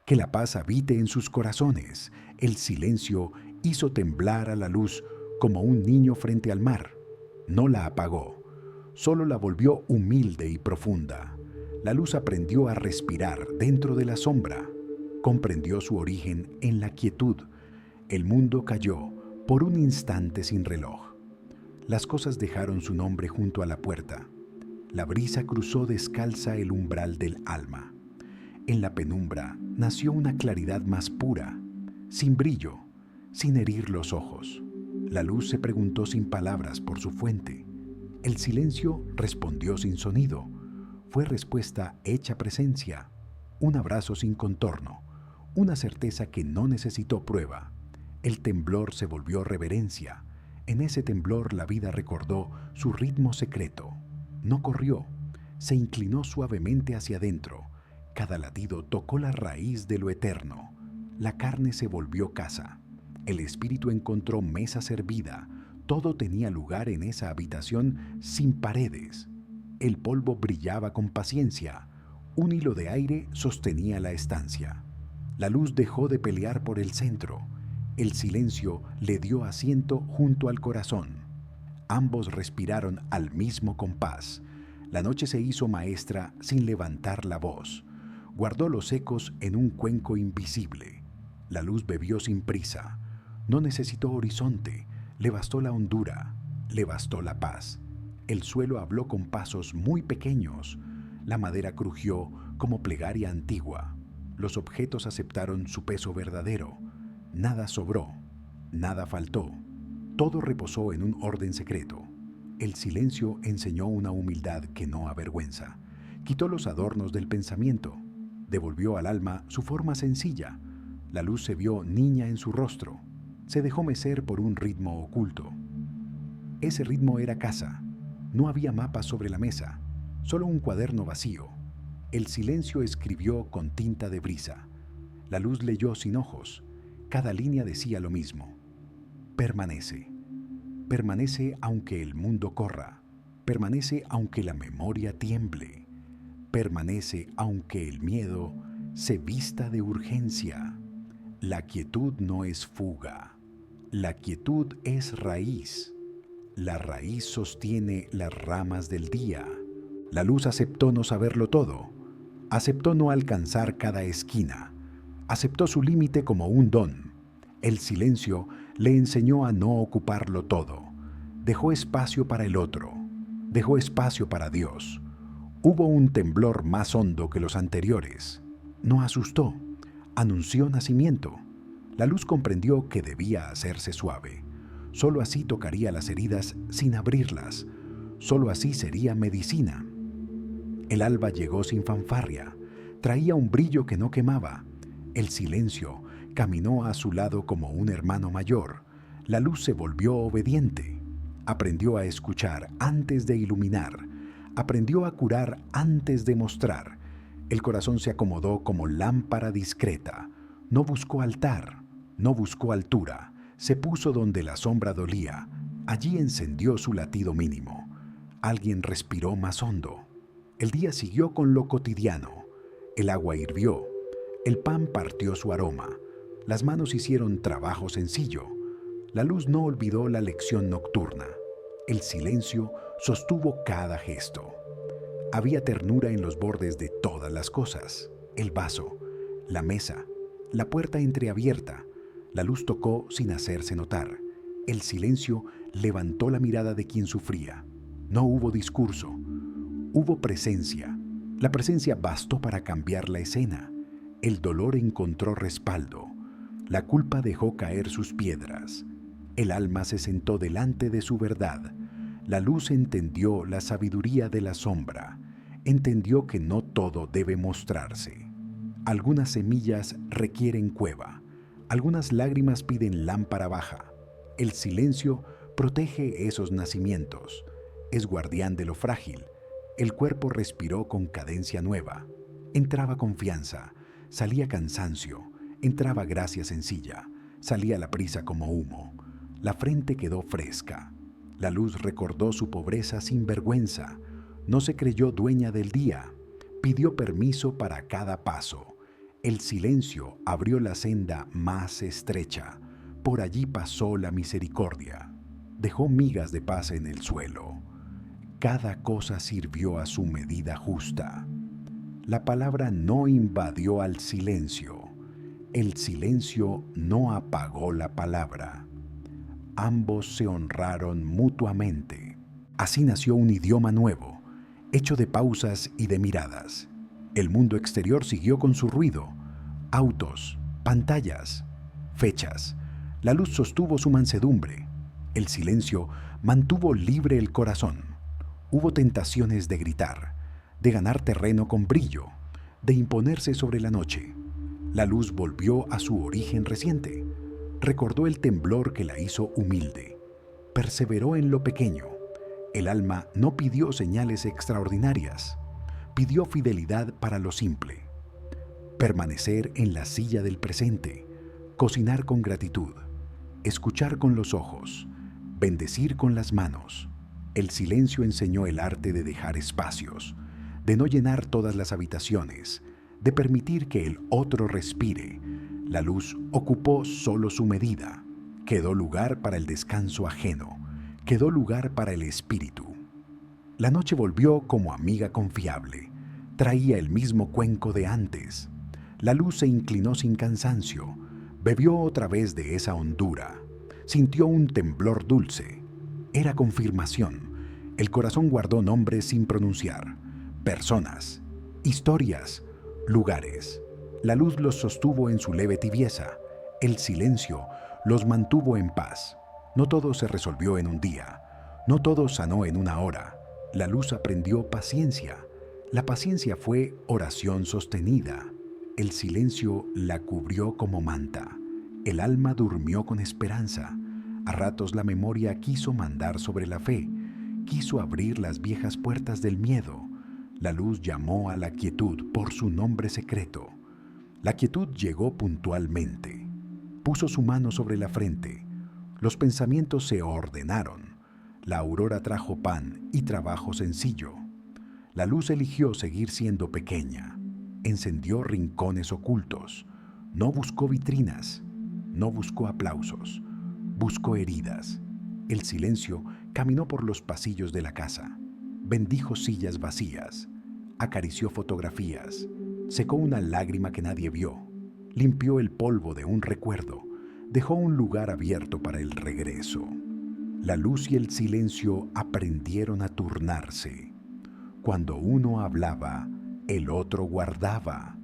Que la paz habite en sus corazones. El silencio hizo temblar a la luz como un niño frente al mar. No la apagó, solo la volvió humilde y profunda. La luz aprendió a respirar dentro de la sombra. Comprendió su origen en la quietud. El mundo cayó por un instante sin reloj. Las cosas dejaron su nombre junto a la puerta. La brisa cruzó descalza el umbral del alma. En la penumbra nació una claridad más pura, sin brillo, sin herir los ojos. La luz se preguntó sin palabras por su fuente. El silencio respondió sin sonido. Fue respuesta hecha presencia, un abrazo sin contorno, una certeza que no necesitó prueba. El temblor se volvió reverencia. En ese temblor la vida recordó su ritmo secreto. No corrió, se inclinó suavemente hacia adentro. Cada latido tocó la raíz de lo eterno. La carne se volvió casa. El espíritu encontró mesa servida. Todo tenía lugar en esa habitación sin paredes. El polvo brillaba con paciencia. Un hilo de aire sostenía la estancia. La luz dejó de pelear por el centro. El silencio le dio asiento junto al corazón. Ambos respiraron al mismo compás. La noche se hizo maestra sin levantar la voz. Guardó los ecos en un cuenco invisible. La luz bebió sin prisa. No necesitó horizonte. Le bastó la hondura. Le bastó la paz. El suelo habló con pasos muy pequeños. La madera crujió como plegaria antigua. Los objetos aceptaron su peso verdadero. Nada sobró. Nada faltó. Todo reposó en un orden secreto. El silencio enseñó una humildad que no avergüenza. Quitó los adornos del pensamiento. Devolvió al alma su forma sencilla. La luz se vio niña en su rostro. Se dejó mecer por un ritmo oculto. Ese ritmo era casa. No había mapas sobre la mesa, solo un cuaderno vacío. El silencio escribió con tinta de brisa. La luz leyó sin ojos. Cada línea decía lo mismo. Permanece. Permanece aunque el mundo corra. Permanece aunque la memoria tiemble. Permanece aunque el miedo se vista de urgencia. La quietud no es fuga. La quietud es raíz. La raíz sostiene las ramas del día. La luz aceptó no saberlo todo. Aceptó no alcanzar cada esquina. Aceptó su límite como un don. El silencio le enseñó a no ocuparlo todo. Dejó espacio para el otro. Dejó espacio para Dios. Hubo un temblor más hondo que los anteriores. No asustó. Anunció nacimiento. La luz comprendió que debía hacerse suave. Solo así tocaría las heridas sin abrirlas. Solo así sería medicina. El alba llegó sin fanfarria. Traía un brillo que no quemaba. El silencio caminó a su lado como un hermano mayor. La luz se volvió obediente. Aprendió a escuchar antes de iluminar. Aprendió a curar antes de mostrar. El corazón se acomodó como lámpara discreta. No buscó altar, no buscó altura. Se puso donde la sombra dolía. Allí encendió su latido mínimo. Alguien respiró más hondo. El día siguió con lo cotidiano. El agua hirvió. El pan partió su aroma. Las manos hicieron trabajo sencillo. La luz no olvidó la lección nocturna. El silencio sostuvo cada gesto. Había ternura en los bordes de todas las cosas. El vaso, la mesa, la puerta entreabierta. La luz tocó sin hacerse notar. El silencio levantó la mirada de quien sufría. No hubo discurso. Hubo presencia. La presencia bastó para cambiar la escena. El dolor encontró respaldo. La culpa dejó caer sus piedras. El alma se sentó delante de su verdad. La luz entendió la sabiduría de la sombra. Entendió que no todo debe mostrarse. Algunas semillas requieren cueva. Algunas lágrimas piden lámpara baja. El silencio protege esos nacimientos. Es guardián de lo frágil. El cuerpo respiró con cadencia nueva. Entraba confianza, salía cansancio, entraba gracia sencilla, salía la prisa como humo. La frente quedó fresca. La luz recordó su pobreza sin vergüenza. No se creyó dueña del día. Pidió permiso para cada paso. El silencio abrió la senda más estrecha. Por allí pasó la misericordia. Dejó migas de paz en el suelo. Cada cosa sirvió a su medida justa. La palabra no invadió al silencio. El silencio no apagó la palabra. Ambos se honraron mutuamente. Así nació un idioma nuevo, hecho de pausas y de miradas. El mundo exterior siguió con su ruido. Autos, pantallas, fechas. La luz sostuvo su mansedumbre. El silencio mantuvo libre el corazón. Hubo tentaciones de gritar, de ganar terreno con brillo, de imponerse sobre la noche. La luz volvió a su origen reciente. Recordó el temblor que la hizo humilde. Perseveró en lo pequeño. El alma no pidió señales extraordinarias. Pidió fidelidad para lo simple. Permanecer en la silla del presente. Cocinar con gratitud. Escuchar con los ojos. Bendecir con las manos. El silencio enseñó el arte de dejar espacios, de no llenar todas las habitaciones, de permitir que el otro respire. La luz ocupó solo su medida. Quedó lugar para el descanso ajeno. Quedó lugar para el espíritu. La noche volvió como amiga confiable. Traía el mismo cuenco de antes. La luz se inclinó sin cansancio. Bebió otra vez de esa hondura. Sintió un temblor dulce. Era confirmación. El corazón guardó nombres sin pronunciar. Personas, historias, lugares. La luz los sostuvo en su leve tibieza. El silencio los mantuvo en paz. No todo se resolvió en un día. No todo sanó en una hora. La luz aprendió paciencia. La paciencia fue oración sostenida. El silencio la cubrió como manta. El alma durmió con esperanza. A ratos la memoria quiso mandar sobre la fe. Quiso abrir las viejas puertas del miedo. La luz llamó a la quietud por su nombre secreto. La quietud llegó puntualmente. Puso su mano sobre la frente. Los pensamientos se ordenaron. La aurora trajo pan y trabajo sencillo. La luz eligió seguir siendo pequeña. Encendió rincones ocultos. No buscó vitrinas. No buscó aplausos. Buscó heridas. El silencio caminó por los pasillos de la casa. Bendijo sillas vacías. Acarició fotografías. Secó una lágrima que nadie vio. Limpió el polvo de un recuerdo. Dejó un lugar abierto para el regreso. La luz y el silencio aprendieron a turnarse. Cuando uno hablaba, el otro guardaba.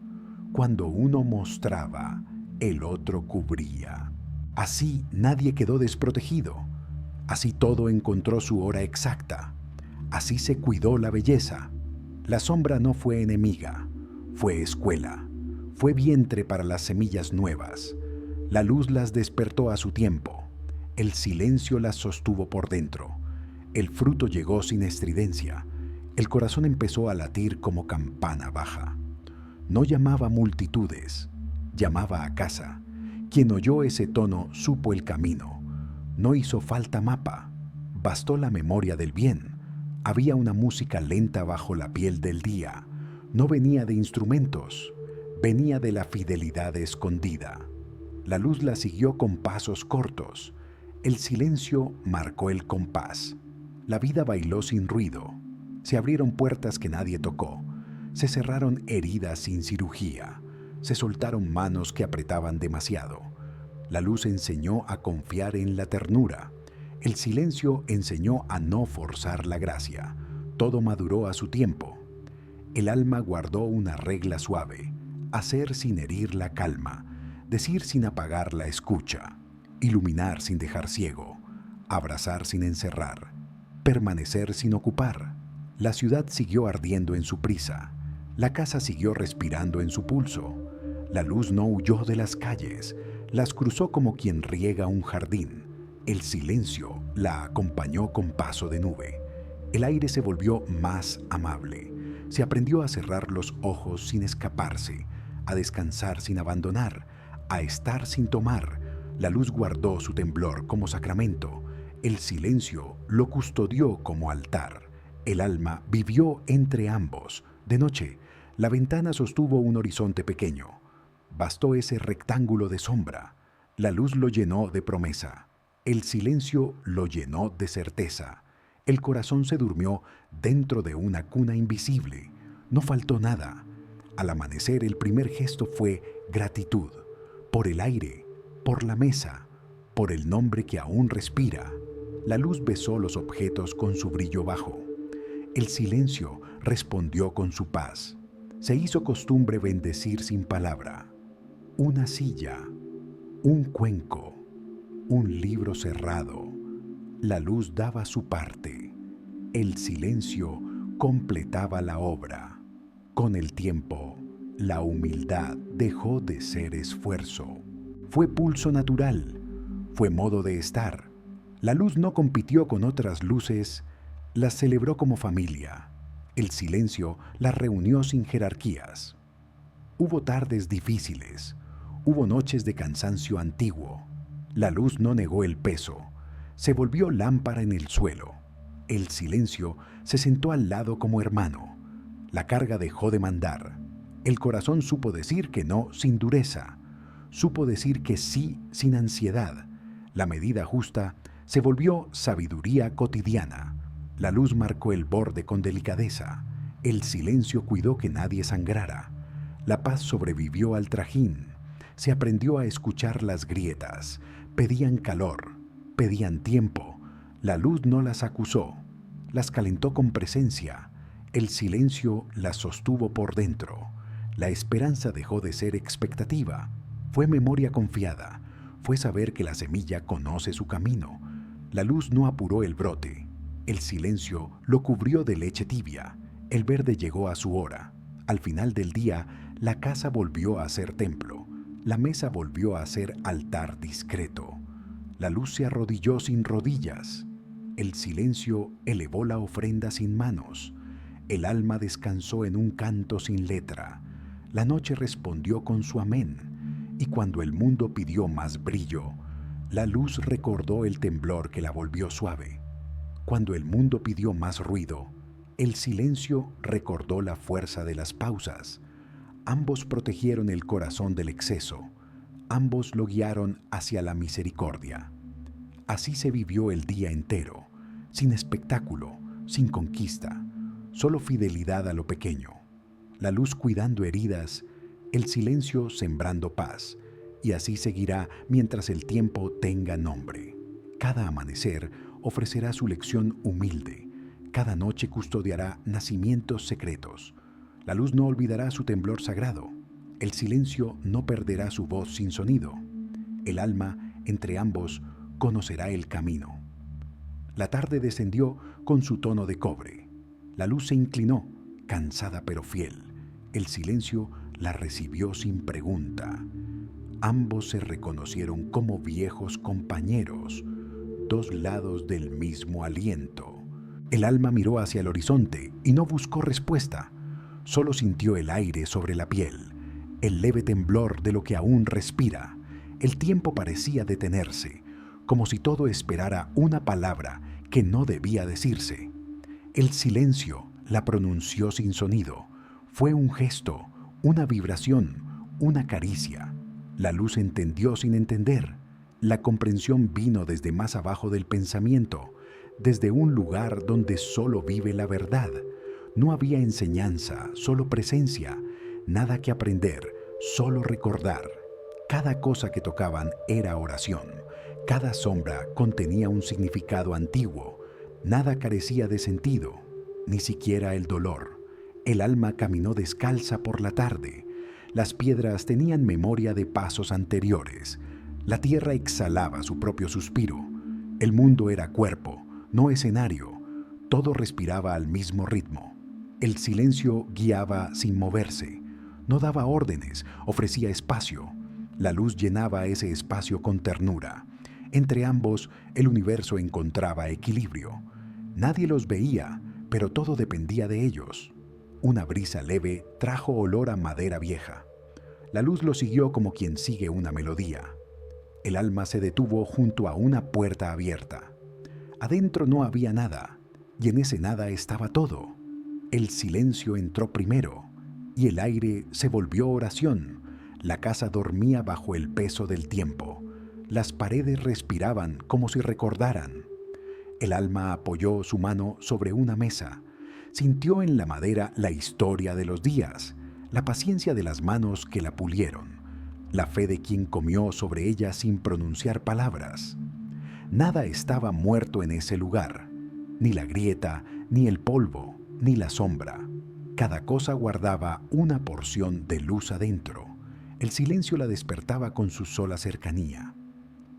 Cuando uno mostraba, el otro cubría. Así nadie quedó desprotegido. Así todo encontró su hora exacta. Así se cuidó la belleza. La sombra no fue enemiga, fue escuela, fue vientre para las semillas nuevas. La luz las despertó a su tiempo. El silencio las sostuvo por dentro. El fruto llegó sin estridencia. El corazón empezó a latir como campana baja. No llamaba multitudes, llamaba a casa. Quien oyó ese tono supo el camino. No hizo falta mapa, bastó la memoria del bien. Había una música lenta bajo la piel del día. No venía de instrumentos, venía de la fidelidad escondida. La luz la siguió con pasos cortos. El silencio marcó el compás. La vida bailó sin ruido. Se abrieron puertas que nadie tocó. Se cerraron heridas sin cirugía. Se soltaron manos que apretaban demasiado. La luz enseñó a confiar en la ternura. El silencio enseñó a no forzar la gracia. Todo maduró a su tiempo. El alma guardó una regla suave: hacer sin herir la calma, decir sin apagar la escucha, iluminar sin dejar ciego, abrazar sin encerrar, permanecer sin ocupar. La ciudad siguió ardiendo en su prisa. La casa siguió respirando en su pulso. La luz no huyó de las calles, las cruzó como quien riega un jardín. El silencio la acompañó con paso de nube. El aire se volvió más amable. Se aprendió a cerrar los ojos sin escaparse, a descansar sin abandonar, a estar sin tomar. La luz guardó su temblor como sacramento. El silencio lo custodió como altar. El alma vivió entre ambos. De noche, la ventana sostuvo un horizonte pequeño. Bastó ese rectángulo de sombra. La luz lo llenó de promesa. El silencio lo llenó de certeza. El corazón se durmió dentro de una cuna invisible. No faltó nada. Al amanecer, el primer gesto fue gratitud. Por el aire, por la mesa, por el nombre que aún respira. La luz besó los objetos con su brillo bajo. El silencio respondió con su paz. Se hizo costumbre bendecir sin palabra. Una silla, un cuenco, un libro cerrado. La luz daba su parte. El silencio completaba la obra. Con el tiempo, la humildad dejó de ser esfuerzo. Fue pulso natural, fue modo de estar. La luz no compitió con otras luces, las celebró como familia. El silencio las reunió sin jerarquías. Hubo tardes difíciles, hubo noches de cansancio antiguo. La luz no negó el peso, se volvió lámpara en el suelo. El silencio se sentó al lado como hermano. La carga dejó de mandar. El corazón supo decir que no sin dureza. Supo decir que sí sin ansiedad. La medida justa se volvió sabiduría cotidiana. La luz marcó el borde con delicadeza. El silencio cuidó que nadie sangrara. La paz sobrevivió al trajín. Se aprendió a escuchar las grietas. Pedían calor, pedían tiempo. La luz no las acusó, las calentó con presencia. El silencio las sostuvo por dentro. La esperanza dejó de ser expectativa. Fue memoria confiada. Fue saber que la semilla conoce su camino. La luz no apuró el brote. El silencio lo cubrió de leche tibia. El verde llegó a su hora. Al final del día, la casa volvió a ser templo. La mesa volvió a ser altar discreto. La luz se arrodilló sin rodillas. El silencio elevó la ofrenda sin manos. El alma descansó en un canto sin letra. La noche respondió con su amén. Y cuando el mundo pidió más brillo, la luz recordó el temblor que la volvió suave. Cuando el mundo pidió más ruido, el silencio recordó la fuerza de las pausas. Ambos protegieron el corazón del exceso. Ambos lo guiaron hacia la misericordia. Así se vivió el día entero, sin espectáculo, sin conquista, solo fidelidad a lo pequeño. La luz cuidando heridas, el silencio sembrando paz, y así seguirá mientras el tiempo tenga nombre. Cada amanecer ofrecerá su lección humilde, cada noche custodiará nacimientos secretos. La luz no olvidará su temblor sagrado. El silencio no perderá su voz sin sonido. El alma, entre ambos, conocerá el camino. La tarde descendió con su tono de cobre. La luz se inclinó, cansada pero fiel. El silencio la recibió sin pregunta. Ambos se reconocieron como viejos compañeros, dos lados del mismo aliento. El alma miró hacia el horizonte y no buscó respuesta. Solo sintió el aire sobre la piel, el leve temblor de lo que aún respira. El tiempo parecía detenerse, como si todo esperara una palabra que no debía decirse. El silencio la pronunció sin sonido. Fue un gesto, una vibración, una caricia. La luz entendió sin entender. La comprensión vino desde más abajo del pensamiento, desde un lugar donde solo vive la verdad. No había enseñanza, solo presencia, nada que aprender, solo recordar. Cada cosa que tocaban era oración. Cada sombra contenía un significado antiguo. Nada carecía de sentido, ni siquiera el dolor. El alma caminó descalza por la tarde. Las piedras tenían memoria de pasos anteriores. La tierra exhalaba su propio suspiro. El mundo era cuerpo, no escenario. Todo respiraba al mismo ritmo. El silencio guiaba sin moverse. No daba órdenes, ofrecía espacio. La luz llenaba ese espacio con ternura. Entre ambos, el universo encontraba equilibrio. Nadie los veía, pero todo dependía de ellos. Una brisa leve trajo olor a madera vieja. La luz lo siguió como quien sigue una melodía. El alma se detuvo junto a una puerta abierta. Adentro no había nada, y en ese nada estaba todo. El silencio entró primero, y el aire se volvió oración. La casa dormía bajo el peso del tiempo. Las paredes respiraban como si recordaran. El alma apoyó su mano sobre una mesa. Sintió en la madera la historia de los días, la paciencia de las manos que la pulieron, la fe de quien comió sobre ella sin pronunciar palabras. Nada estaba muerto en ese lugar, ni la grieta, ni el polvo, ni la sombra. Cada cosa guardaba una porción de luz adentro. El silencio la despertaba con su sola cercanía.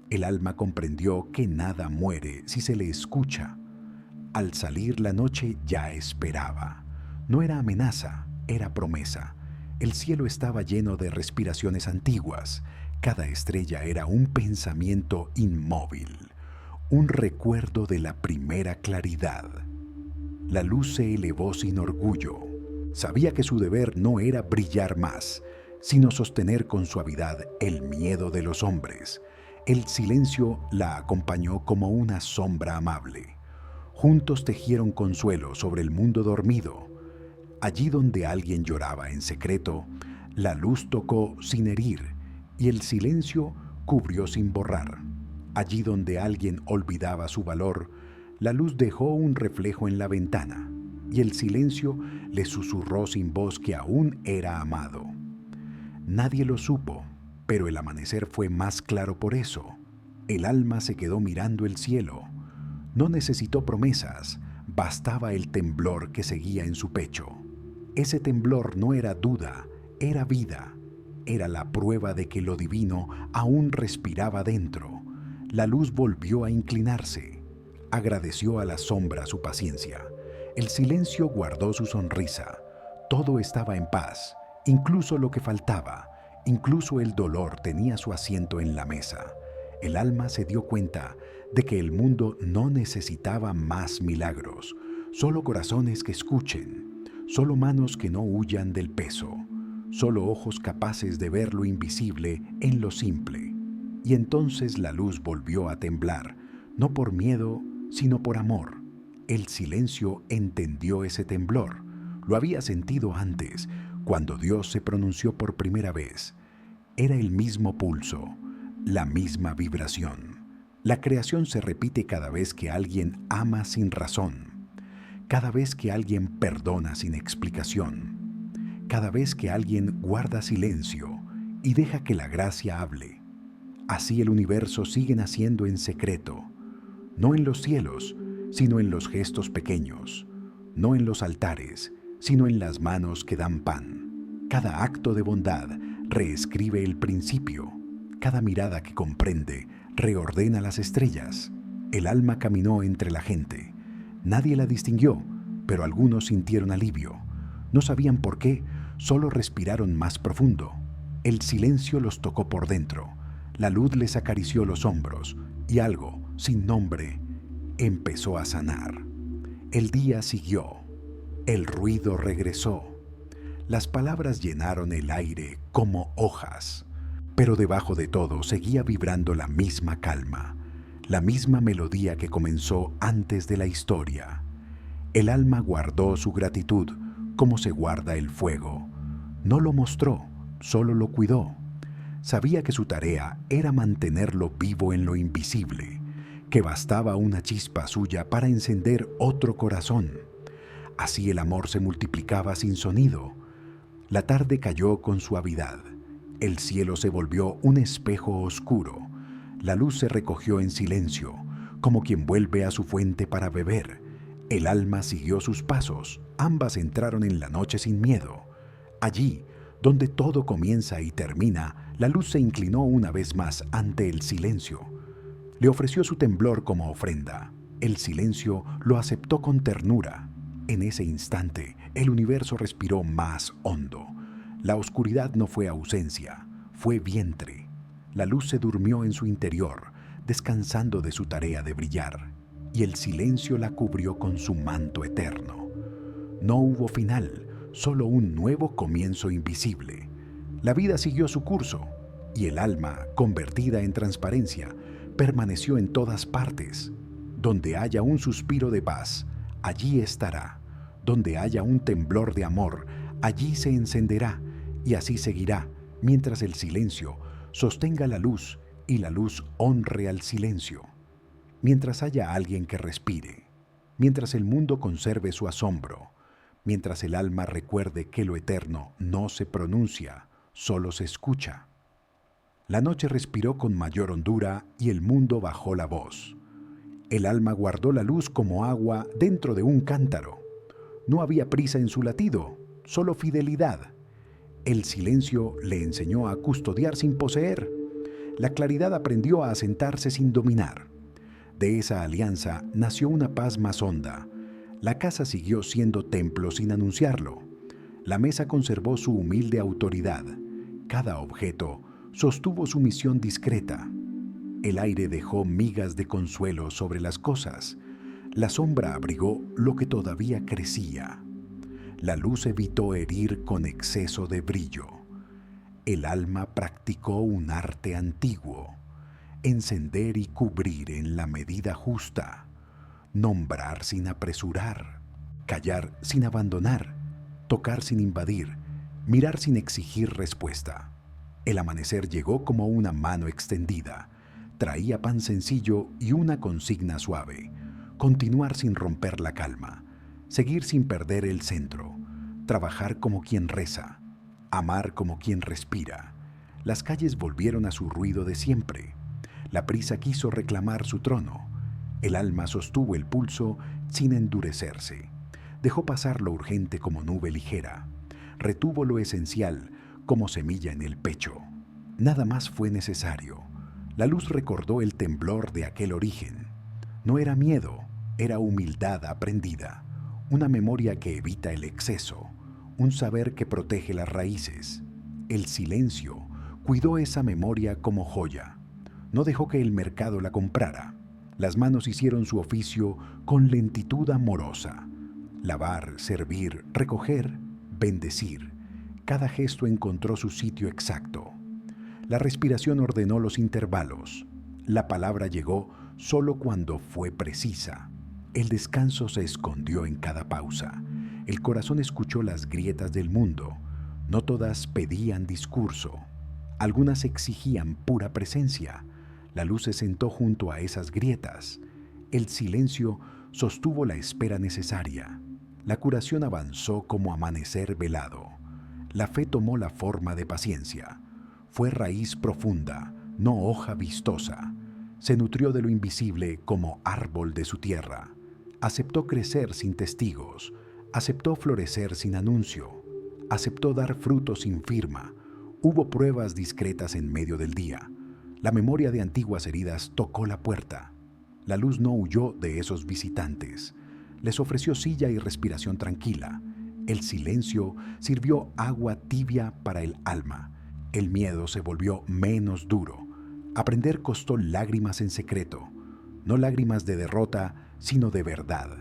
El alma comprendió que nada muere si se le escucha. Al salir la noche ya esperaba. No era amenaza, era promesa. El cielo estaba lleno de respiraciones antiguas. Cada estrella era un pensamiento inmóvil, un recuerdo de la primera claridad. La luz se elevó sin orgullo. Sabía que su deber no era brillar más, sino sostener con suavidad el miedo de los hombres. El silencio la acompañó como una sombra amable. Juntos tejieron consuelo sobre el mundo dormido. Allí donde alguien lloraba en secreto, la luz tocó sin herir y el silencio cubrió sin borrar. Allí donde alguien olvidaba su valor, la luz dejó un reflejo en la ventana y el silencio le susurró sin voz que aún era amado. Nadie lo supo, pero el amanecer fue más claro por eso. El alma se quedó mirando el cielo. No necesitó promesas, bastaba el temblor que seguía en su pecho. Ese temblor no era duda, era vida. Era la prueba de que lo divino aún respiraba dentro. La luz volvió a inclinarse. Agradeció a la sombra su paciencia. El silencio guardó su sonrisa. Todo estaba en paz, incluso lo que faltaba. Incluso el dolor tenía su asiento en la mesa. El alma se dio cuenta de que el mundo no necesitaba más milagros, solo corazones que escuchen, solo manos que no huyan del peso, solo ojos capaces de ver lo invisible en lo simple. Y entonces la luz volvió a temblar, no por miedo, sino por amor. El silencio entendió ese temblor. Lo había sentido antes, cuando Dios se pronunció por primera vez. Era el mismo pulso, la misma vibración. La creación se repite cada vez que alguien ama sin razón, cada vez que alguien perdona sin explicación, cada vez que alguien guarda silencio y deja que la gracia hable. Así el universo sigue naciendo en secreto, no en los cielos, sino en los gestos pequeños, no en los altares, sino en las manos que dan pan. Cada acto de bondad reescribe el principio. Cada mirada que comprende reordena las estrellas. El alma caminó entre la gente. Nadie la distinguió, pero algunos sintieron alivio. No sabían por qué, solo respiraron más profundo. El silencio los tocó por dentro. La luz les acarició los hombros y algo, sin nombre, empezó a sanar. El día siguió. El ruido regresó. Las palabras llenaron el aire como hojas. Pero debajo de todo seguía vibrando la misma calma, la misma melodía que comenzó antes de la historia. El alma guardó su gratitud como se guarda el fuego. No lo mostró, solo lo cuidó. Sabía que su tarea era mantenerlo vivo en lo invisible, que bastaba una chispa suya para encender otro corazón. Así el amor se multiplicaba sin sonido. La tarde cayó con suavidad. El cielo se volvió un espejo oscuro. La luz se recogió en silencio, como quien vuelve a su fuente para beber. El alma siguió sus pasos. Ambas entraron en la noche sin miedo. Allí, donde todo comienza y termina, la luz se inclinó una vez más ante el silencio. Le ofreció su temblor como ofrenda. El silencio lo aceptó con ternura. En ese instante, el universo respiró más hondo. La oscuridad no fue ausencia, fue vientre. La luz se durmió en su interior, descansando de su tarea de brillar, y el silencio la cubrió con su manto eterno. No hubo final, solo un nuevo comienzo invisible. La vida siguió su curso, y el alma, convertida en transparencia, permaneció en todas partes. Donde haya un suspiro de paz, allí estará. Donde haya un temblor de amor, allí se encenderá, y así seguirá, mientras el silencio sostenga la luz y la luz honre al silencio, mientras haya alguien que respire, mientras el mundo conserve su asombro, mientras el alma recuerde que lo eterno no se pronuncia, solo se escucha. La noche respiró con mayor hondura y el mundo bajó la voz. El alma guardó la luz como agua dentro de un cántaro. No había prisa en su latido, solo fidelidad. El silencio le enseñó a custodiar sin poseer. La claridad aprendió a asentarse sin dominar. De esa alianza nació una paz más honda. La casa siguió siendo templo sin anunciarlo. La mesa conservó su humilde autoridad. Cada objeto sostuvo su misión discreta. El aire dejó migas de consuelo sobre las cosas. La sombra abrigó lo que todavía crecía. La luz evitó herir con exceso de brillo. El alma practicó un arte antiguo: encender y cubrir en la medida justa, nombrar sin apresurar, callar sin abandonar, tocar sin invadir, mirar sin exigir respuesta. El amanecer llegó como una mano extendida. Traía pan sencillo y una consigna suave: continuar sin romper la calma, seguir sin perder el centro, trabajar como quien reza, amar como quien respira. Las calles volvieron a su ruido de siempre. La prisa quiso reclamar su trono. El alma sostuvo el pulso sin endurecerse. Dejó pasar lo urgente como nube ligera. Retuvo lo esencial como semilla en el pecho. Nada más fue necesario. La luz recordó el temblor de aquel origen. No era miedo, era humildad aprendida, una memoria que evita el exceso, un saber que protege las raíces. El silencio cuidó esa memoria como joya. No dejó que el mercado la comprara. Las manos hicieron su oficio con lentitud amorosa. Lavar, servir, recoger, bendecir. Cada gesto encontró su sitio exacto. La respiración ordenó los intervalos. La palabra llegó solo cuando fue precisa. El descanso se escondió en cada pausa. El corazón escuchó las grietas del mundo. No todas pedían discurso. Algunas exigían pura presencia. La luz se sentó junto a esas grietas. El silencio sostuvo la espera necesaria. La curación avanzó como amanecer velado. La fe tomó la forma de paciencia. Fue raíz profunda, no hoja vistosa. Se nutrió de lo invisible como árbol de su tierra. Aceptó crecer sin testigos. Aceptó florecer sin anuncio. Aceptó dar fruto sin firma. Hubo pruebas discretas en medio del día. La memoria de antiguas heridas tocó la puerta. La luz no huyó de esos visitantes. Les ofreció silla y respiración tranquila. El silencio sirvió agua tibia para el alma. El miedo se volvió menos duro. Aprender costó lágrimas en secreto. No lágrimas de derrota, sino de verdad.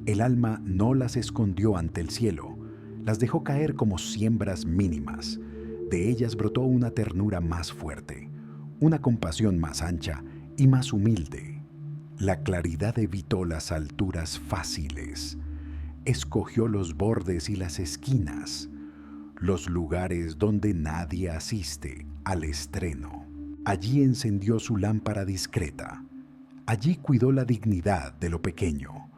El alma no las escondió ante el cielo. Las dejó caer como siembras mínimas. De ellas brotó una ternura más fuerte, una compasión más ancha y más humilde. La claridad evitó las alturas fáciles. Escogió los bordes y las esquinas, los lugares donde nadie asiste al estreno. Allí encendió su lámpara discreta. Allí cuidó la dignidad de lo pequeño.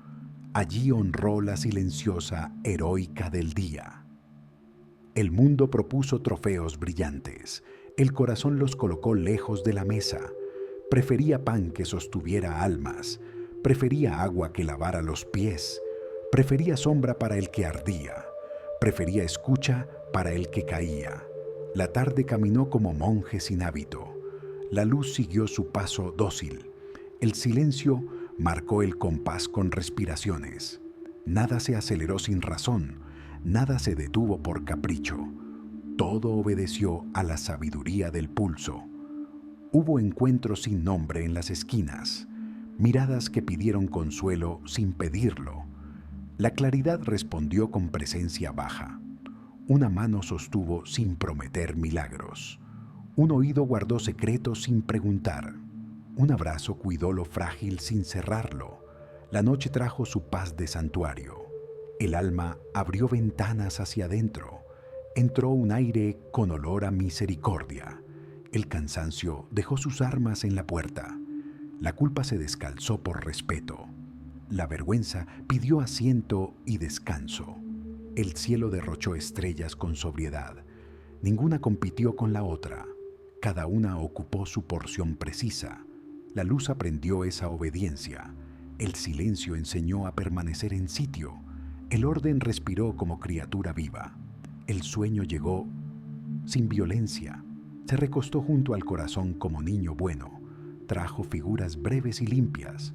Allí honró la silenciosa heroica del día. El mundo propuso trofeos brillantes. El corazón los colocó lejos de la mesa. Prefería pan que sostuviera almas. Prefería agua que lavara los pies. Prefería sombra para el que ardía. Prefería escucha para el que caía. La tarde caminó como monje sin hábito. La luz siguió su paso dócil. El silencio marcó el compás con respiraciones. Nada se aceleró sin razón. Nada se detuvo por capricho. Todo obedeció a la sabiduría del pulso. Hubo encuentros sin nombre en las esquinas, miradas que pidieron consuelo sin pedirlo. La claridad respondió con presencia baja. Una mano sostuvo sin prometer milagros. Un oído guardó secretos sin preguntar. Un abrazo cuidó lo frágil sin cerrarlo. La noche trajo su paz de santuario. El alma abrió ventanas hacia adentro. Entró un aire con olor a misericordia. El cansancio dejó sus armas en la puerta. La culpa se descalzó por respeto. La vergüenza pidió asiento y descanso. El cielo derrochó estrellas con sobriedad. Ninguna compitió con la otra. Cada una ocupó su porción precisa. La luz aprendió esa obediencia. El silencio enseñó a permanecer en sitio. El orden respiró como criatura viva. El sueño llegó sin violencia. Se recostó junto al corazón como niño bueno. Trajo figuras breves y limpias.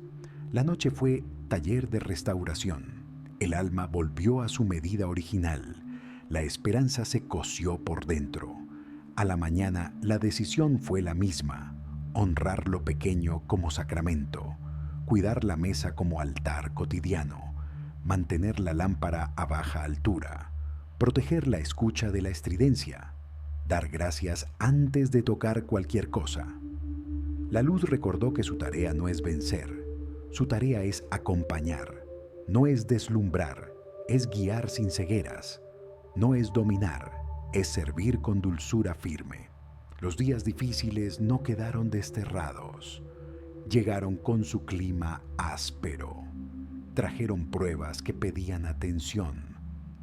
La noche fue taller de restauración. El alma volvió a su medida original. La esperanza se coció por dentro. A la mañana la decisión fue la misma: honrar lo pequeño como sacramento, cuidar la mesa como altar cotidiano, mantener la lámpara a baja altura, proteger la escucha de la estridencia, dar gracias antes de tocar cualquier cosa. La luz recordó que su tarea no es vencer, su tarea es acompañar, no es deslumbrar, es guiar sin cegueras, no es dominar, es servir con dulzura firme. Los días difíciles no quedaron desterrados, llegaron con su clima áspero, trajeron pruebas que pedían atención.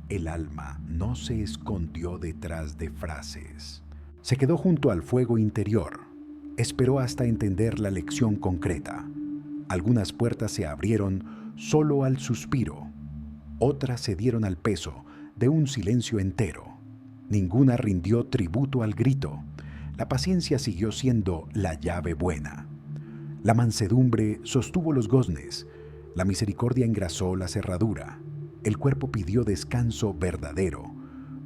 El alma no se escondió detrás de frases. Se quedó junto al fuego interior. Esperó hasta entender la lección concreta. Algunas puertas se abrieron solo al suspiro. Otras se dieron al peso de un silencio entero. Ninguna rindió tributo al grito. La paciencia siguió siendo la llave buena. La mansedumbre sostuvo los goznes. La misericordia engrasó la cerradura. El cuerpo pidió descanso verdadero.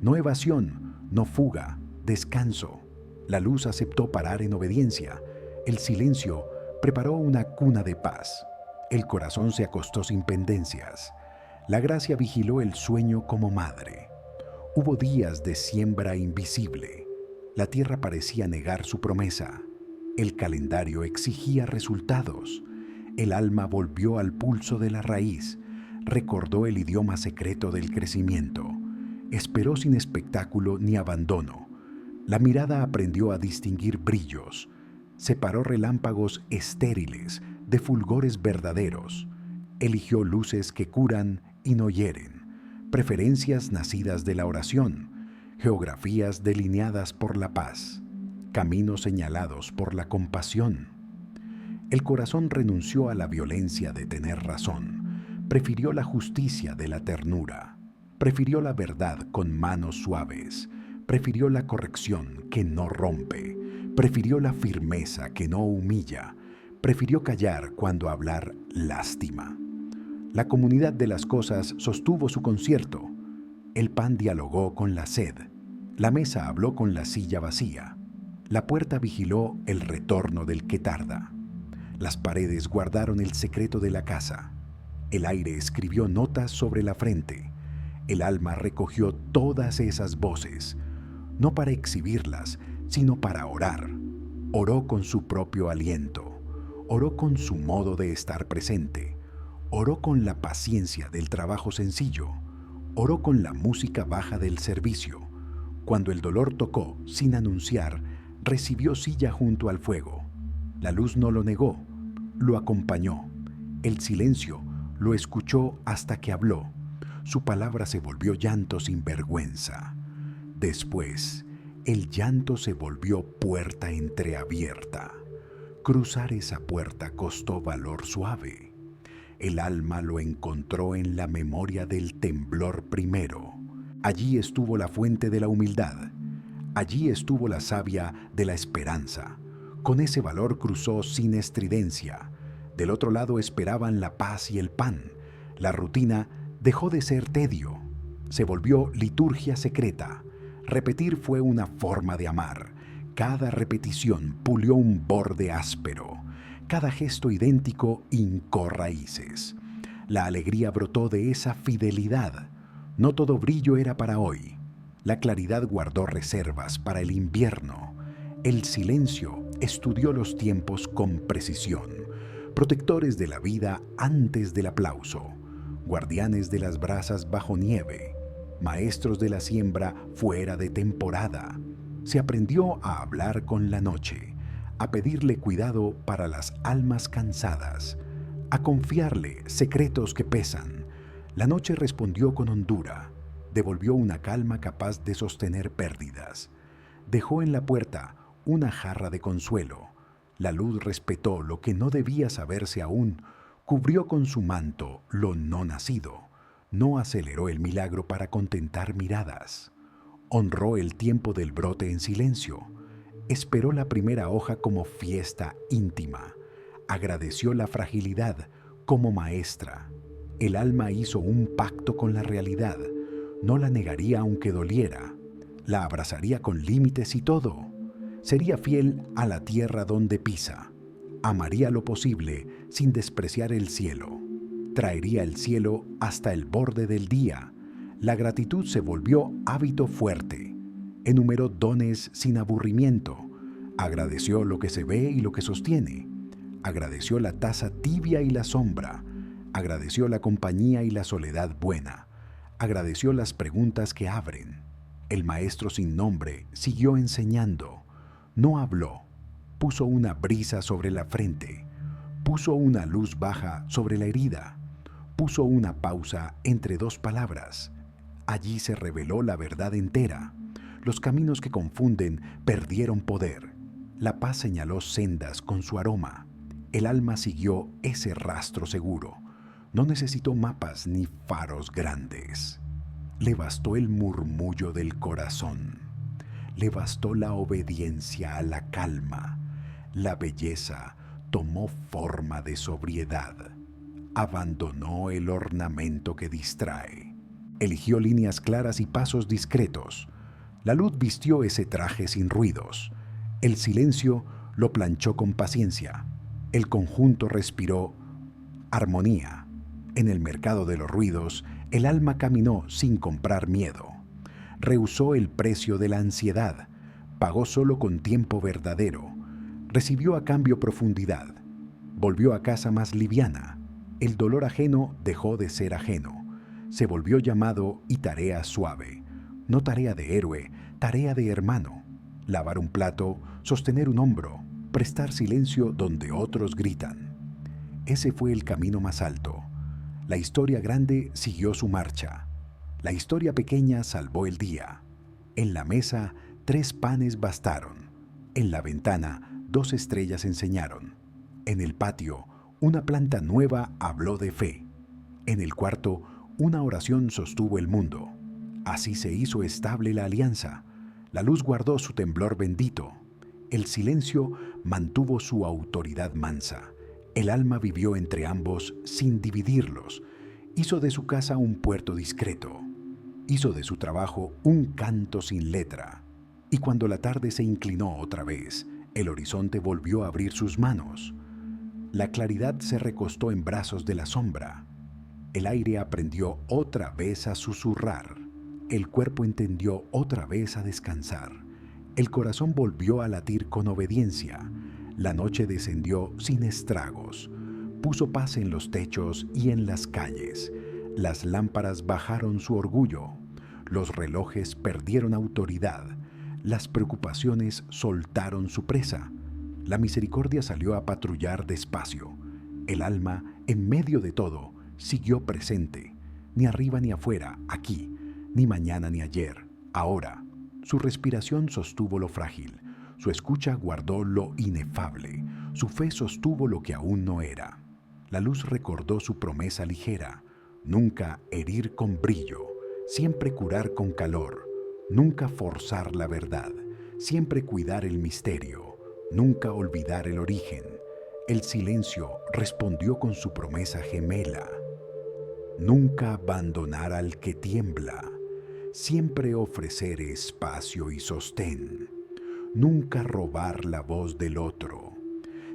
No evasión, no fuga, descanso. La luz aceptó parar en obediencia. El silencio preparó una cuna de paz. El corazón se acostó sin pendencias. La gracia vigiló el sueño como madre. Hubo días de siembra invisible. La tierra parecía negar su promesa. El calendario exigía resultados. El alma volvió al pulso de la raíz. Recordó el idioma secreto del crecimiento. Esperó sin espectáculo ni abandono. La mirada aprendió a distinguir brillos. Separó relámpagos estériles de fulgores verdaderos. Eligió luces que curan y no hieren. Preferencias nacidas de la oración. Geografías delineadas por la paz. Caminos señalados por la compasión. El corazón renunció a la violencia de tener razón. Prefirió la justicia de la ternura. Prefirió la verdad con manos suaves. Prefirió la corrección que no rompe. Prefirió la firmeza que no humilla. Prefirió callar cuando hablar lastima. La comunidad de las cosas sostuvo su concierto. El pan dialogó con la sed. La mesa habló con la silla vacía. La puerta vigiló el retorno del que tarda. Las paredes guardaron el secreto de la casa. El aire escribió notas sobre la frente. El alma recogió todas esas voces, no para exhibirlas, sino para orar. Oró con su propio aliento. Oró con su modo de estar presente. Oró con la paciencia del trabajo sencillo. Oró con la música baja del servicio. Cuando el dolor tocó, sin anunciar, recibió silla junto al fuego. La luz no lo negó, lo acompañó. El silencio lo escuchó hasta que habló. Su palabra se volvió llanto sin vergüenza. Después, el llanto se volvió puerta entreabierta. Cruzar esa puerta costó valor suave. El alma lo encontró en la memoria del temblor primero. Allí estuvo la fuente de la humildad. Allí estuvo la savia de la esperanza. Con ese valor cruzó sin estridencia. Del otro lado esperaban la paz y el pan. La rutina dejó de ser tedio. Se volvió liturgia secreta. Repetir fue una forma de amar. Cada repetición pulió un borde áspero. Cada gesto idéntico hincó raíces. La alegría brotó de esa fidelidad. No todo brillo era para hoy. La claridad guardó reservas para el invierno. El silencio estudió los tiempos con precisión. Protectores de la vida antes del aplauso, guardianes de las brasas bajo nieve. maestros de la siembra fuera de temporada. Se aprendió a hablar con la noche, a pedirle cuidado para las almas cansadas, a confiarle secretos que pesan. La noche respondió con hondura, devolvió una calma capaz de sostener pérdidas. Dejó en la puerta una jarra de consuelo. La luz respetó lo que no debía saberse aún, cubrió con su manto lo no nacido, no aceleró el milagro para contentar miradas. Honró el tiempo del brote en silencio, esperó la primera hoja como fiesta íntima, agradeció la fragilidad como maestra. El alma hizo un pacto con la realidad, no la negaría aunque doliera, la abrazaría con límites y todo. Sería fiel a la tierra donde pisa, amaría lo posible sin despreciar el cielo, traería el cielo hasta el borde del día. La gratitud se volvió hábito fuerte, enumeró dones sin aburrimiento, agradeció lo que se ve y lo que sostiene, agradeció la taza tibia y la sombra, agradeció la compañía y la soledad buena, agradeció las preguntas que abren. El maestro sin nombre siguió enseñando, no habló, puso una brisa sobre la frente, puso una luz baja sobre la herida, puso una pausa entre dos palabras. Allí se reveló la verdad entera. Los caminos que confunden perdieron poder. La paz señaló sendas con su aroma. El alma siguió ese rastro seguro. No necesitó mapas ni faros grandes. Le bastó el murmullo del corazón. Le bastó la obediencia a la calma. La belleza tomó forma de sobriedad. Abandonó el ornamento que distrae. Eligió líneas claras y pasos discretos. La luz vistió ese traje sin ruidos. El silencio lo planchó con paciencia. El conjunto respiró armonía. En el mercado de los ruidos, el alma caminó sin comprar miedo. Rehusó el precio de la ansiedad. Pagó solo con tiempo verdadero. Recibió a cambio profundidad. Volvió a casa más liviana. El dolor ajeno dejó de ser ajeno. Se volvió llamado y tarea suave. No tarea de héroe, tarea de hermano. Lavar un plato, sostener un hombro, prestar silencio donde otros gritan. Ese fue el camino más alto. La historia grande siguió su marcha. La historia pequeña salvó el día. En la mesa, 3 panes bastaron. En la ventana, 2 estrellas enseñaron. En el patio, una planta nueva habló de fe. En el cuarto, una oración sostuvo el mundo. Así se hizo estable la alianza. La luz guardó su temblor bendito. El silencio mantuvo su autoridad mansa. El alma vivió entre ambos sin dividirlos. Hizo de su casa un puerto discreto. Hizo de su trabajo un canto sin letra. Y cuando la tarde se inclinó otra vez, el horizonte volvió a abrir sus manos. La claridad se recostó en brazos de la sombra. El aire aprendió otra vez a susurrar. El cuerpo entendió otra vez a descansar. El corazón volvió a latir con obediencia. La noche descendió sin estragos. Puso paz en los techos y en las calles. Las lámparas bajaron su orgullo. Los relojes perdieron autoridad. Las preocupaciones soltaron su presa. La misericordia salió a patrullar despacio. El alma, en medio de todo, siguió presente. Ni arriba ni afuera, aquí. Ni mañana ni ayer, ahora. Su respiración sostuvo lo frágil. Su escucha guardó lo inefable. Su fe sostuvo lo que aún no era. La luz recordó su promesa ligera. Nunca herir con brillo, siempre curar con calor. Nunca forzar la verdad, siempre cuidar el misterio. Nunca olvidar el origen. El silencio respondió con su promesa gemela. Nunca abandonar al que tiembla. Siempre ofrecer espacio y sostén. Nunca robar la voz del otro.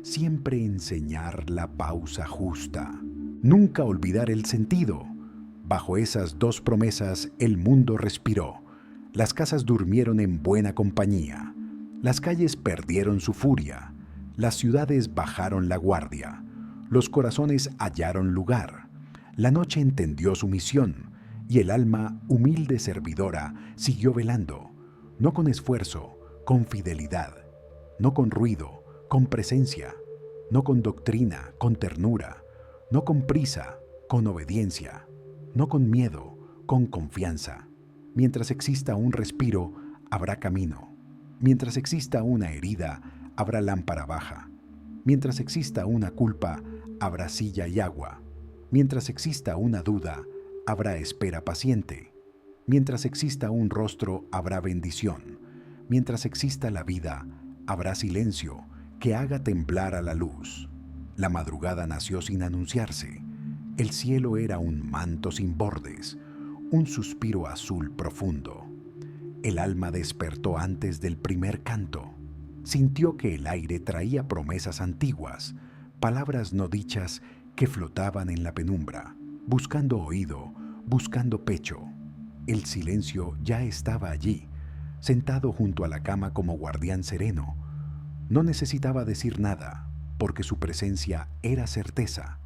Siempre enseñar la pausa justa. Nunca olvidar el sentido. Bajo esas 2 promesas el mundo respiró. Las casas durmieron en buena compañía. Las calles perdieron su furia. Las ciudades bajaron la guardia. Los corazones hallaron lugar. La noche entendió su misión. Y el alma, humilde servidora, siguió velando, no con esfuerzo, con fidelidad, no con ruido, con presencia, no con doctrina, con ternura, no con prisa, con obediencia, no con miedo, con confianza. Mientras exista un respiro, habrá camino. Mientras exista una herida, habrá lámpara baja. Mientras exista una culpa, habrá silla y agua. Mientras exista una duda, habrá espera paciente. Mientras exista un rostro, habrá bendición. Mientras exista la vida, habrá silencio que haga temblar a la luz. La madrugada nació sin anunciarse. El cielo era un manto sin bordes, un suspiro azul profundo. El alma despertó antes del primer canto. Sintió que el aire traía promesas antiguas, palabras no dichas que flotaban en la penumbra, buscando oído, buscando pecho. El silencio ya estaba allí, sentado junto a la cama como guardián sereno. No necesitaba decir nada, porque su presencia era certeza.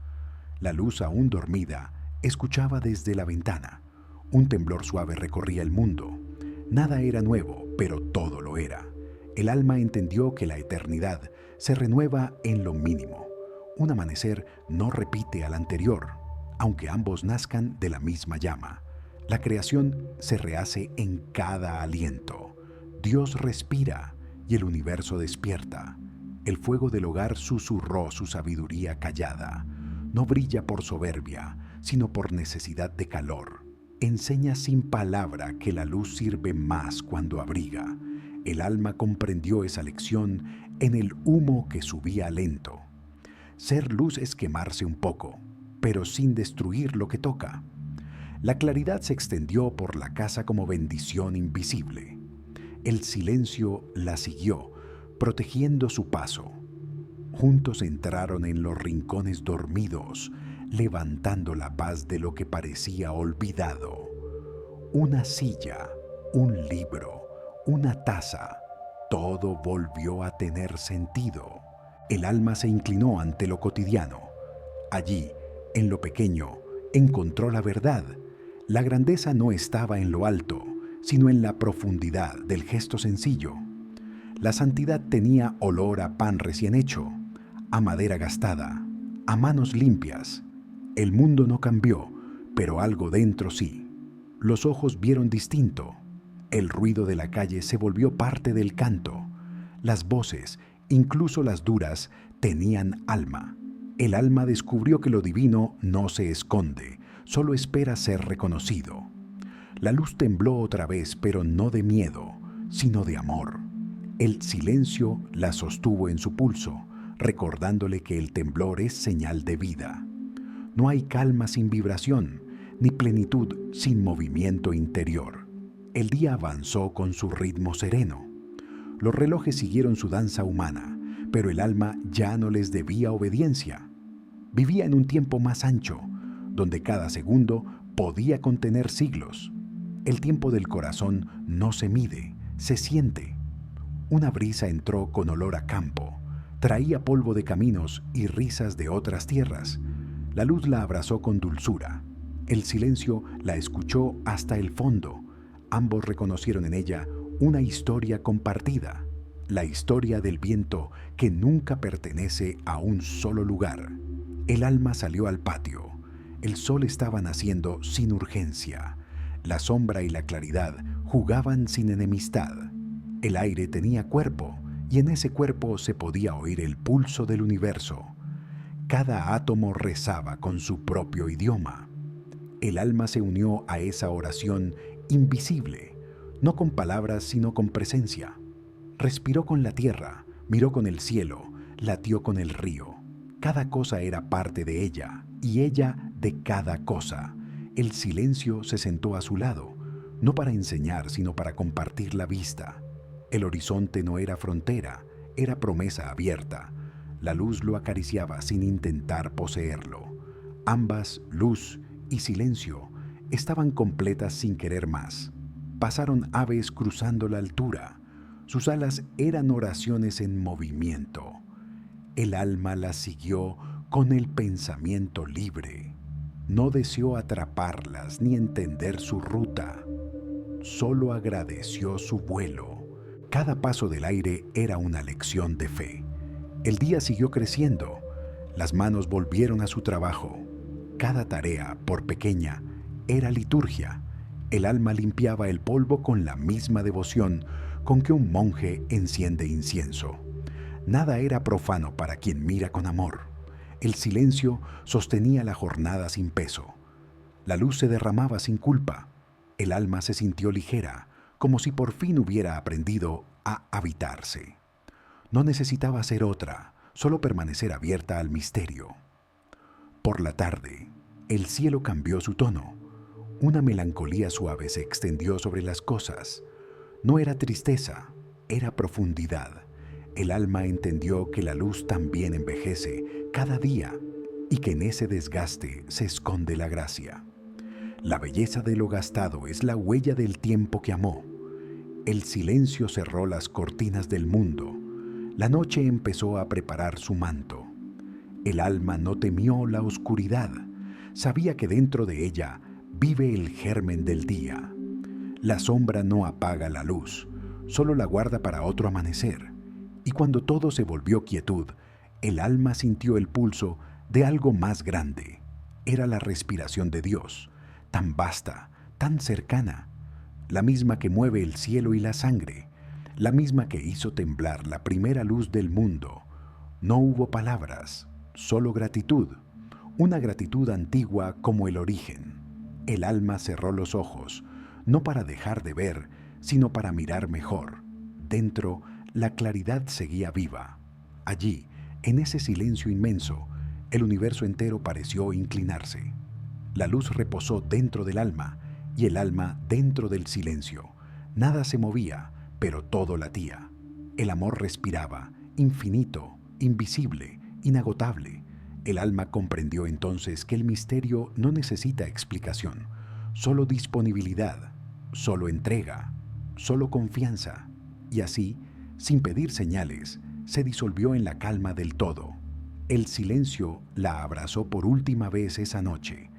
La luz aún dormida escuchaba desde la ventana. Un temblor suave recorría el mundo. Nada era nuevo, pero todo lo era. El alma entendió que la eternidad se renueva en lo mínimo. Un amanecer no repite al anterior, aunque ambos nazcan de la misma llama. La creación se rehace en cada aliento. Dios respira y el universo despierta. El fuego del hogar susurró su sabiduría callada. No brilla por soberbia, sino por necesidad de calor. Enseña sin palabra que la luz sirve más cuando abriga. El alma comprendió esa lección en el humo que subía lento. Ser luz es quemarse un poco, pero sin destruir lo que toca. La claridad se extendió por la casa como bendición invisible. El silencio la siguió, protegiendo su paso. Juntos entraron en los rincones dormidos, levantando la paz de lo que parecía olvidado. Una silla, un libro, una taza, todo volvió a tener sentido. El alma se inclinó ante lo cotidiano. Allí, en lo pequeño, encontró la verdad. La grandeza no estaba en lo alto, sino en la profundidad del gesto sencillo. La santidad tenía olor a pan recién hecho, a madera gastada, a manos limpias. El mundo no cambió, pero algo dentro sí. Los ojos vieron distinto. El ruido de la calle se volvió parte del canto. Las voces, incluso las duras, tenían alma. El alma descubrió que lo divino no se esconde, solo espera ser reconocido. La luz tembló otra vez, pero no de miedo, sino de amor. El silencio la sostuvo en su pulso, recordándole que el temblor es señal de vida. No hay calma sin vibración, ni plenitud sin movimiento interior. El día avanzó con su ritmo sereno. Los relojes siguieron su danza humana, pero el alma ya no les debía obediencia. Vivía en un tiempo más ancho, donde cada segundo podía contener siglos. El tiempo del corazón no se mide, se siente. Una brisa entró con olor a campo. Traía polvo de caminos y risas de otras tierras. La luz la abrazó con dulzura. El silencio la escuchó hasta el fondo. Ambos reconocieron en ella una historia compartida, la historia del viento que nunca pertenece a un solo lugar. El alma salió al patio. El sol estaba naciendo sin urgencia. La sombra y la claridad jugaban sin enemistad. El aire tenía cuerpo, y en ese cuerpo se podía oír el pulso del universo. Cada átomo rezaba con su propio idioma. El alma se unió a esa oración invisible, no con palabras sino con presencia. Respiró con la tierra, miró con el cielo, latió con el río. Cada cosa era parte de ella, y ella de cada cosa. El silencio se sentó a su lado, no para enseñar, sino para compartir la vista. El horizonte no era frontera, era promesa abierta. La luz lo acariciaba sin intentar poseerlo. Ambas, luz y silencio, estaban completas sin querer más. Pasaron aves cruzando la altura. Sus alas eran oraciones en movimiento. El alma las siguió con el pensamiento libre. No deseó atraparlas ni entender su ruta. Solo agradeció su vuelo. Cada paso del aire era una lección de fe. El día siguió creciendo. Las manos volvieron a su trabajo. Cada tarea, por pequeña, era liturgia. El alma limpiaba el polvo con la misma devoción con que un monje enciende incienso. Nada era profano para quien mira con amor. El silencio sostenía la jornada sin peso. La luz se derramaba sin culpa. El alma se sintió ligera, como si por fin hubiera aprendido a habitarse. No necesitaba ser otra, solo permanecer abierta al misterio. Por la tarde, el cielo cambió su tono. Una melancolía suave se extendió sobre las cosas. No era tristeza, era profundidad. El alma entendió que la luz también envejece cada día y que en ese desgaste se esconde la gracia. La belleza de lo gastado es la huella del tiempo que amó. El silencio cerró las cortinas del mundo. La noche empezó a preparar su manto. El alma no temió la oscuridad. Sabía que dentro de ella vive el germen del día. La sombra no apaga la luz, solo la guarda para otro amanecer. Y cuando todo se volvió quietud, el alma sintió el pulso de algo más grande. Era la respiración de Dios, tan vasta, tan cercana, la misma que mueve el cielo y la sangre, la misma que hizo temblar la primera luz del mundo. No hubo palabras, solo gratitud, una gratitud antigua como el origen. El alma cerró los ojos, no para dejar de ver, sino para mirar mejor. Dentro, la claridad seguía viva. Allí, en ese silencio inmenso, el universo entero pareció inclinarse. La luz reposó dentro del alma y el alma dentro del silencio. Nada se movía, pero todo latía. El amor respiraba, infinito, invisible, inagotable. El alma comprendió entonces que el misterio no necesita explicación, solo disponibilidad, solo entrega, solo confianza. Y así, sin pedir señales, se disolvió en la calma del todo. El silencio la abrazó por última vez esa noche.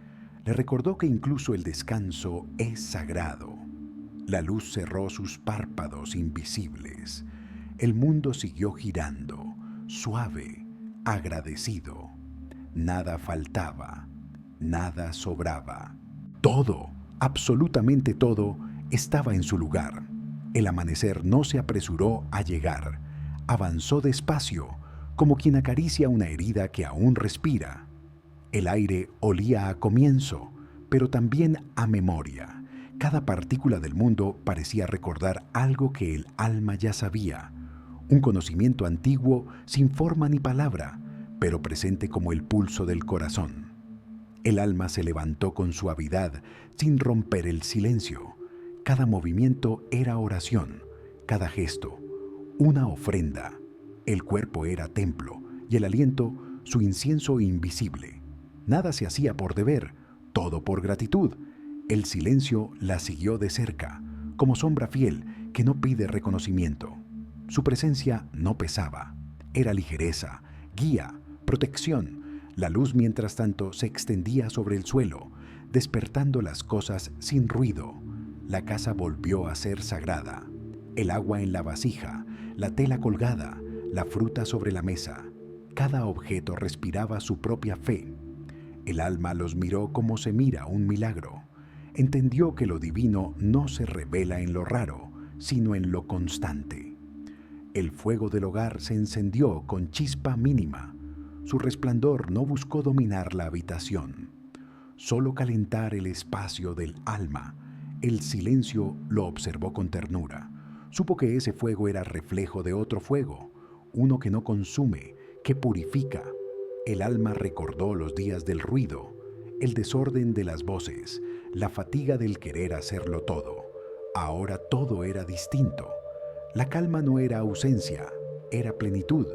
Le recordó que incluso el descanso es sagrado. La luz cerró sus párpados invisibles. El mundo siguió girando, suave, agradecido. Nada faltaba, nada sobraba. Todo, absolutamente todo, estaba en su lugar. El amanecer no se apresuró a llegar. Avanzó despacio, como quien acaricia una herida que aún respira. El aire olía a comienzo, pero también a memoria. Cada partícula del mundo parecía recordar algo que el alma ya sabía. Un conocimiento antiguo sin forma ni palabra, pero presente como el pulso del corazón. El alma se levantó con suavidad, sin romper el silencio. Cada movimiento era oración, cada gesto, una ofrenda. El cuerpo era templo y el aliento su incienso invisible. Nada se hacía por deber, todo por gratitud. El silencio la siguió de cerca, como sombra fiel que no pide reconocimiento. Su presencia no pesaba, era ligereza, guía, protección. La luz, mientras tanto, se extendía sobre el suelo, despertando las cosas sin ruido. La casa volvió a ser sagrada. El agua en la vasija, la tela colgada, la fruta sobre la mesa. Cada objeto respiraba su propia fe. El alma los miró como se mira un milagro. Entendió que lo divino no se revela en lo raro, sino en lo constante. El fuego del hogar se encendió con chispa mínima. Su resplandor no buscó dominar la habitación, solo calentar el espacio del alma. El silencio lo observó con ternura. Supo que ese fuego era reflejo de otro fuego, uno que no consume, que purifica. El alma recordó los días del ruido, el desorden de las voces, la fatiga del querer hacerlo todo. Ahora todo era distinto. La calma no era ausencia, era plenitud.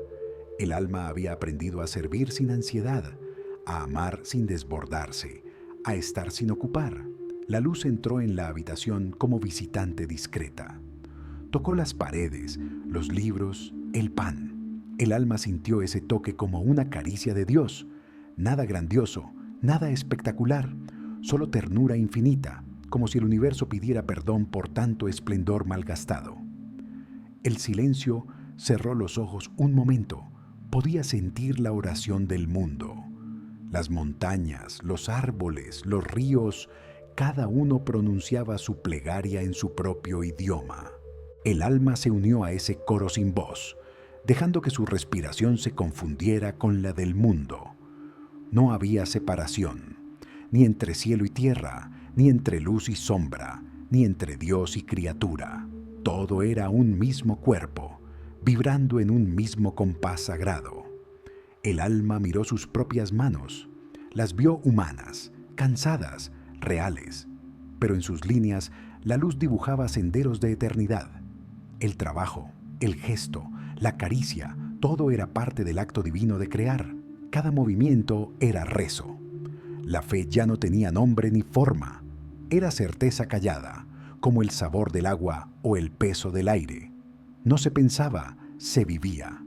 El alma había aprendido a servir sin ansiedad, a amar sin desbordarse, a estar sin ocupar. La luz entró en la habitación como visitante discreta. Tocó las paredes, los libros, el pan. El alma sintió ese toque como una caricia de Dios. Nada grandioso, Nada espectacular, solo ternura infinita, como si el universo pidiera perdón por tanto esplendor malgastado. El silencio cerró los ojos un momento. Podía sentir la oración del mundo. Las montañas, los árboles, los ríos, cada uno pronunciaba su plegaria en su propio idioma. El alma se unió a ese coro sin voz, dejando que su respiración se confundiera con la del mundo. No había separación, ni entre cielo y tierra, ni entre luz y sombra, ni entre Dios y criatura. Todo era un mismo cuerpo, vibrando en un mismo compás sagrado. El alma miró sus propias manos, las vio humanas, cansadas, reales, pero en sus líneas la luz dibujaba senderos de eternidad. El trabajo, el gesto, la caricia, todo era parte del acto divino de crear. Cada movimiento era rezo. La fe ya no tenía nombre ni forma. Era certeza callada, como el sabor del agua o el peso del aire. No se pensaba, se vivía.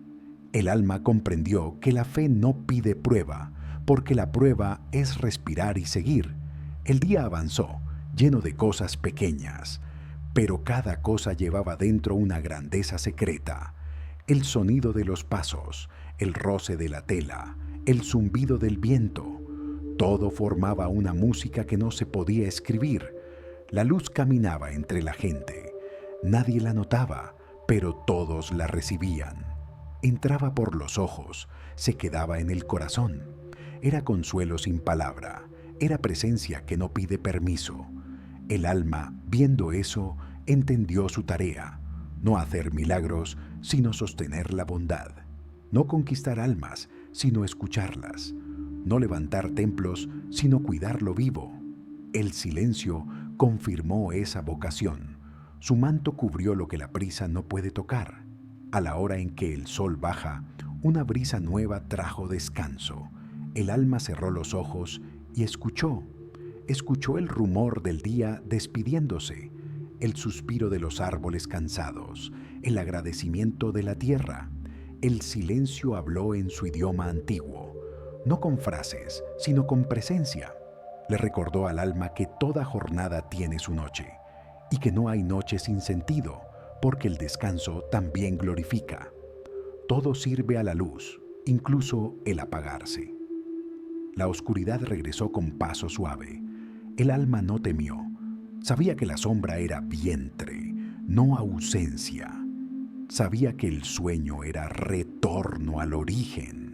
El alma comprendió que la fe no pide prueba, porque la prueba es respirar y seguir. El día avanzó, lleno de cosas pequeñas, pero cada cosa llevaba dentro una grandeza secreta. El sonido de los pasos, el roce de la tela, el zumbido del viento, todo formaba una música que no se podía escribir. La luz caminaba entre la gente. Nadie la notaba, pero todos la recibían. Entraba por los ojos, se quedaba en el corazón. Era consuelo sin palabra, era presencia que no pide permiso. El alma, viendo eso, entendió su tarea: no hacer milagros, sino sostener la bondad. No conquistar almas, sino escucharlas. No levantar templos, sino cuidarlo vivo. El silencio confirmó esa vocación. Su manto cubrió lo que la prisa no puede tocar. A la hora en que el sol baja, una brisa nueva trajo descanso. El alma cerró los ojos y escuchó. Escuchó el rumor del día despidiéndose, el suspiro de los árboles cansados, el agradecimiento de la tierra. El silencio habló en su idioma antiguo, no con frases, sino con presencia. Le recordó al alma que toda jornada tiene su noche y que no hay noche sin sentido, porque el descanso también glorifica. Todo sirve a la luz, incluso el apagarse. La oscuridad regresó con paso suave. El alma no temió. Sabía que la sombra era vientre, no ausencia. Sabía que el sueño era retorno al origen.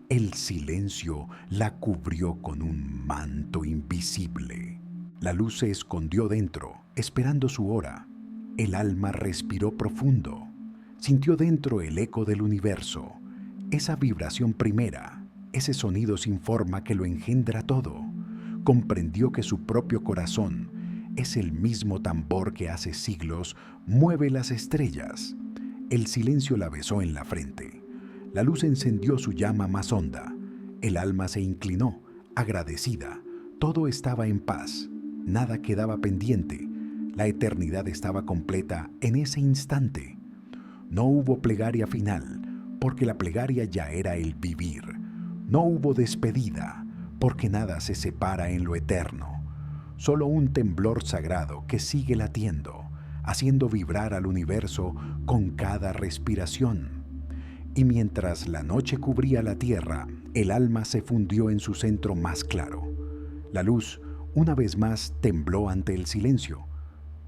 El silencio la cubrió con un manto invisible. La luz se escondió dentro, esperando su hora. El alma respiró profundo. Sintió dentro el eco del universo, esa vibración primera, ese sonido sin forma que lo engendra todo. Comprendió que su propio corazón es el mismo tambor que hace siglos mueve las estrellas. El silencio la besó en la frente. La luz encendió su llama más honda. El alma se inclinó, agradecida. Todo estaba en paz. Nada quedaba pendiente. La eternidad estaba completa en ese instante. No hubo plegaria final, porque la plegaria ya era el vivir. No hubo despedida, porque nada se separa en lo eterno. Solo un temblor sagrado que sigue latiendo, haciendo vibrar al universo con cada respiración. Y mientras la noche cubría la tierra, el alma se fundió en su centro más claro. La luz, una vez más, tembló ante el silencio,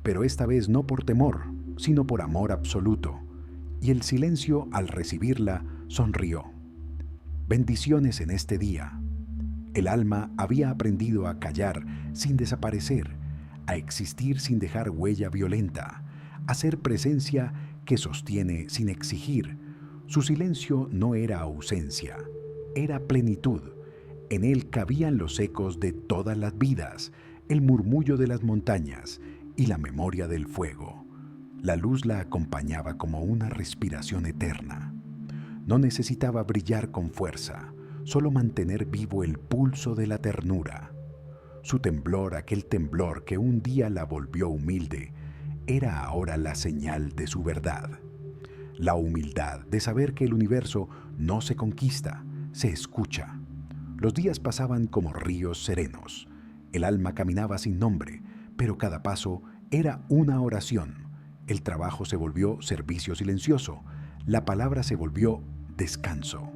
pero esta vez no por temor, sino por amor absoluto. Y el silencio, al recibirla, sonrió. Bendiciones en este día. El alma había aprendido a callar sin desaparecer, a existir sin dejar huella violenta, a ser presencia que sostiene sin exigir. Su silencio no era ausencia, era plenitud. En él cabían los ecos de todas las vidas, el murmullo de las montañas y la memoria del fuego. La luz la acompañaba como una respiración eterna. No necesitaba brillar con fuerza, solo mantener vivo el pulso de la ternura. Su temblor, aquel temblor que un día la volvió humilde, era ahora la señal de su verdad. La humildad de saber que el universo no se conquista, se escucha. Los días pasaban como ríos serenos. El alma caminaba sin nombre, pero cada paso era una oración. El trabajo se volvió servicio silencioso. La palabra se volvió descanso.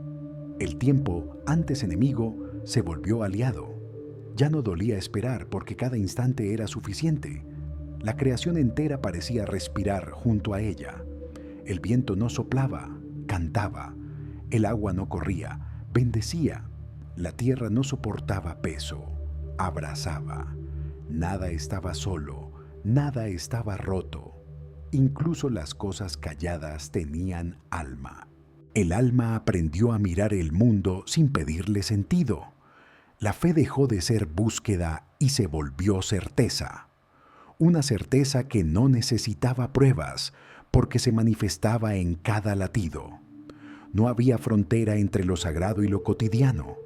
El tiempo, antes enemigo, se volvió aliado. Ya no dolía esperar porque cada instante era suficiente. La creación entera parecía respirar junto a ella. El viento no soplaba, cantaba. El agua no corría, bendecía. La tierra no soportaba peso, abrazaba. Nada estaba solo, nada estaba roto. Incluso las cosas calladas tenían alma. El alma aprendió a mirar el mundo sin pedirle sentido. La fe dejó de ser búsqueda y se volvió certeza. Una certeza que no necesitaba pruebas, porque se manifestaba en cada latido. No había frontera entre lo sagrado y lo cotidiano.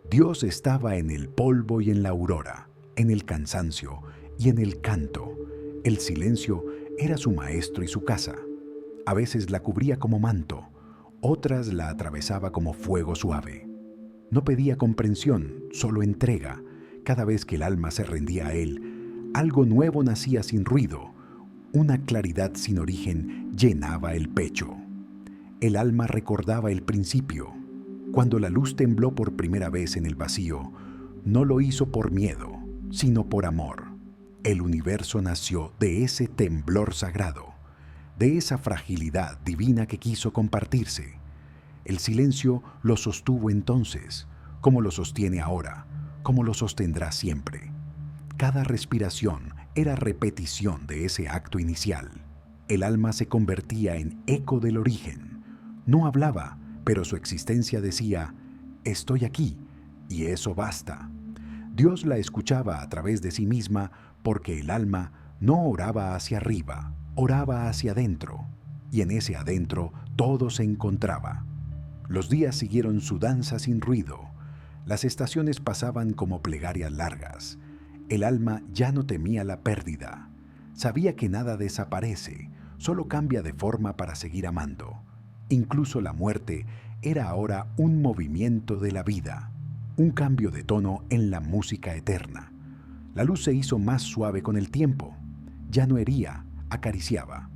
Dios estaba en el polvo y en la aurora, en el cansancio y en el canto. El silencio era su maestro y su casa. A veces la cubría como manto, otras la atravesaba como fuego suave. No pedía comprensión, solo entrega. Cada vez que el alma se rendía a él, algo nuevo nacía sin ruido. Una claridad sin origen llenaba el pecho. El alma recordaba el principio. Cuando la luz tembló por primera vez en el vacío, no lo hizo por miedo, sino por amor. El universo nació de ese temblor sagrado, de esa fragilidad divina que quiso compartirse. El silencio lo sostuvo entonces, como lo sostiene ahora, como lo sostendrá siempre. Cada respiración era repetición de ese acto inicial. El alma se convertía en eco del origen. No hablaba, pero su existencia decía, estoy aquí, y eso basta. Dios la escuchaba a través de sí misma porque el alma no oraba hacia arriba, oraba hacia adentro, y en ese adentro todo se encontraba. Los días siguieron su danza sin ruido. Las estaciones pasaban como plegarias largas. El alma ya no temía la pérdida. Sabía que nada desaparece, solo cambia de forma para seguir amando. Incluso la muerte era ahora un movimiento de la vida, un cambio de tono en la música eterna. La luz se hizo más suave con el tiempo. Ya no hería, acariciaba.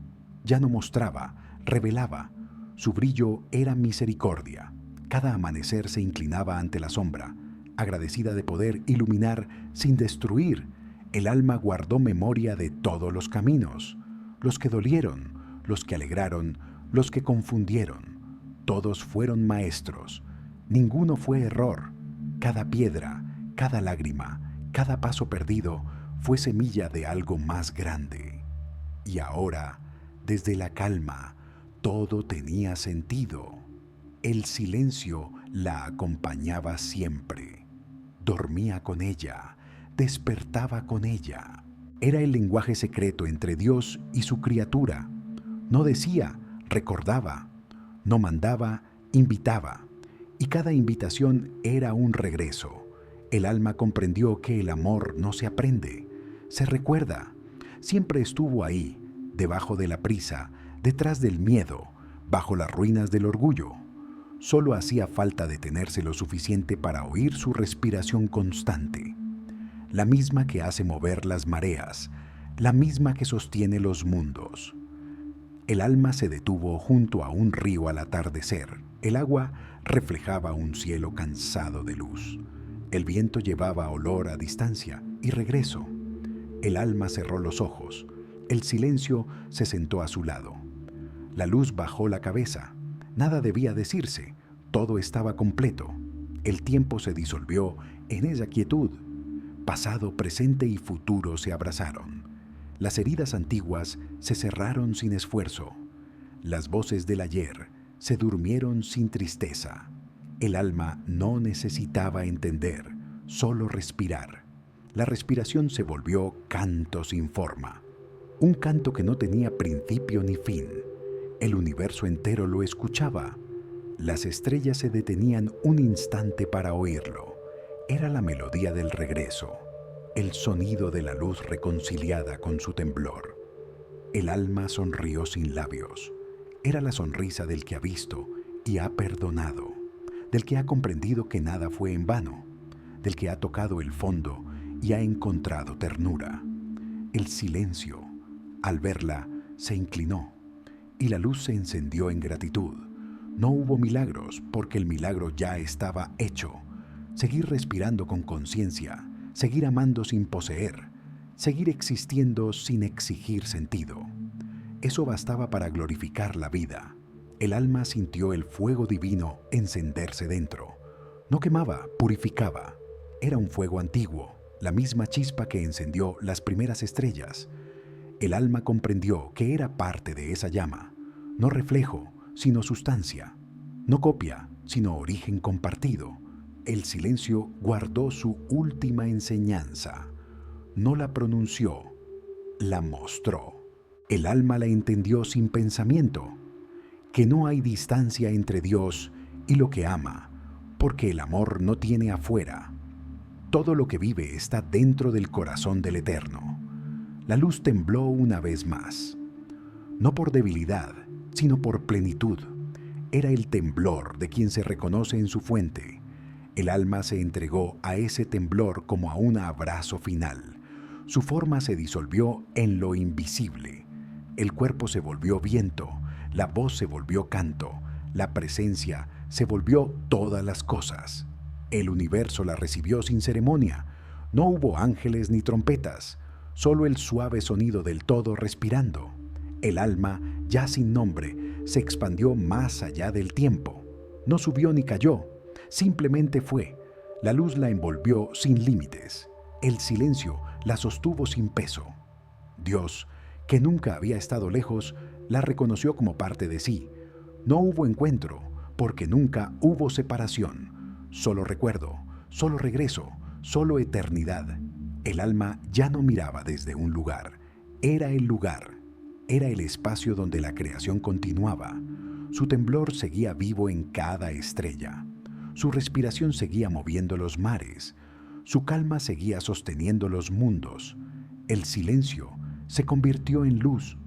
Ya no mostraba, revelaba. Su brillo era misericordia. Cada amanecer se inclinaba ante la sombra, agradecida de poder iluminar sin destruir. El alma guardó memoria de todos los caminos, los que dolieron, los que alegraron, los que confundieron. Todos fueron maestros. Ninguno fue error. Cada piedra, cada lágrima, cada paso perdido fue semilla de algo más grande. Y ahora, desde la calma, todo tenía sentido. El silencio la acompañaba siempre. Dormía con ella, despertaba con ella. Era el lenguaje secreto entre Dios y su criatura. No decía, recordaba. No mandaba, invitaba. Y cada invitación era un regreso. El alma comprendió que el amor no se aprende, se recuerda. Siempre estuvo ahí, debajo de la prisa, detrás del miedo, bajo las ruinas del orgullo. Solo hacía falta detenerse lo suficiente para oír su respiración constante, la misma que hace mover las mareas, la misma que sostiene los mundos. El alma se detuvo junto a un río al atardecer. El agua reflejaba un cielo cansado de luz. El viento llevaba olor a distancia y regreso. El alma cerró los ojos. El silencio se sentó a su lado. La luz bajó la cabeza. Nada debía decirse. Todo estaba completo. El tiempo se disolvió en esa quietud. Pasado, presente y futuro se abrazaron. Las heridas antiguas se cerraron sin esfuerzo. Las voces del ayer se durmieron sin tristeza. El alma no necesitaba entender, solo respirar. La respiración se volvió canto sin forma. Un canto que no tenía principio ni fin. El universo entero lo escuchaba. Las estrellas se detenían un instante para oírlo. Era la melodía del regreso, el sonido de la luz reconciliada con su temblor. El alma sonrió sin labios. Era la sonrisa del que ha visto y ha perdonado, del que ha comprendido que nada fue en vano, del que ha tocado el fondo y ha encontrado ternura. El silencio, al verla, se inclinó y la luz se encendió en gratitud. No hubo milagros porque el milagro ya estaba hecho. Seguir respirando con conciencia, seguir amando sin poseer, seguir existiendo sin exigir sentido. Eso bastaba para glorificar la vida. El alma sintió el fuego divino encenderse dentro. No quemaba, purificaba. Era un fuego antiguo, la misma chispa que encendió las primeras estrellas. El alma comprendió que era parte de esa llama, no reflejo, sino sustancia, no copia, sino origen compartido. El silencio guardó su última enseñanza. No la pronunció, la mostró. El alma la entendió sin pensamiento, que no hay distancia entre Dios y lo que ama, porque el amor no tiene afuera. Todo lo que vive está dentro del corazón del Eterno. La luz tembló una vez más, no por debilidad, sino por plenitud. Era el temblor de quien se reconoce en su fuente. El alma se entregó a ese temblor como a un abrazo final. Su forma se disolvió en lo invisible. El cuerpo se volvió viento, la voz se volvió canto, la presencia se volvió todas las cosas. El universo la recibió sin ceremonia. No hubo ángeles ni trompetas, solo el suave sonido del todo respirando. El alma, ya sin nombre, se expandió más allá del tiempo. No subió ni cayó, simplemente fue. La luz la envolvió sin límites. El silencio la sostuvo sin peso. Dios, que nunca había estado lejos, la reconoció como parte de sí. No hubo encuentro, porque nunca hubo separación. Solo recuerdo, solo regreso, solo eternidad. El alma ya no miraba desde un lugar. Era el lugar. Era el espacio donde la creación continuaba. Su temblor seguía vivo en cada estrella. Su respiración seguía moviendo los mares. Su calma seguía sosteniendo los mundos. El silencio se convirtió en luz.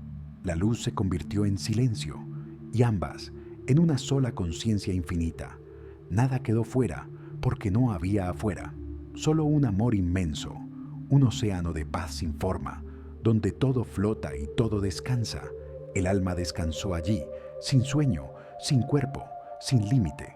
La luz se convirtió en silencio. Y ambas, en una sola conciencia infinita. Nada quedó fuera, porque no había afuera. Solo un amor inmenso, un océano de paz sin forma, donde todo flota y todo descansa. El alma descansó allí, sin sueño, sin cuerpo, sin límite.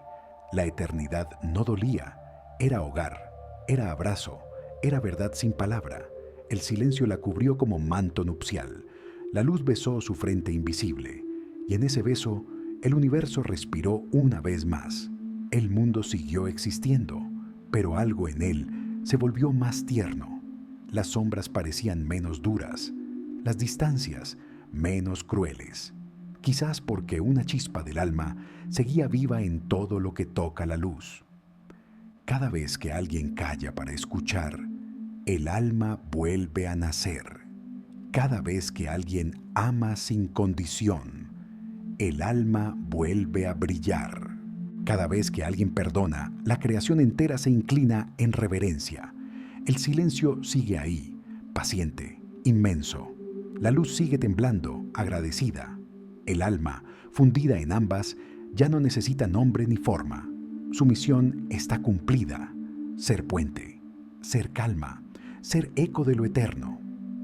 La eternidad no dolía, era hogar, era abrazo, era verdad sin palabra. El silencio la cubrió como manto nupcial. La luz besó su frente invisible, y en ese beso el universo respiró una vez más. El mundo siguió existiendo, pero algo en él se volvió más tierno. Las sombras parecían menos duras, las distancias menos crueles. Quizás porque una chispa del alma seguía viva en todo lo que toca la luz. Cada vez que alguien calla para escuchar, el alma vuelve a nacer. Cada vez que alguien ama sin condición, el alma vuelve a brillar. Cada vez que alguien perdona, la creación entera se inclina en reverencia. El silencio sigue ahí, paciente, inmenso. La luz sigue temblando, agradecida. El alma, fundida en ambas, ya no necesita nombre ni forma. Su misión está cumplida. Ser puente, ser calma, ser eco de lo eterno.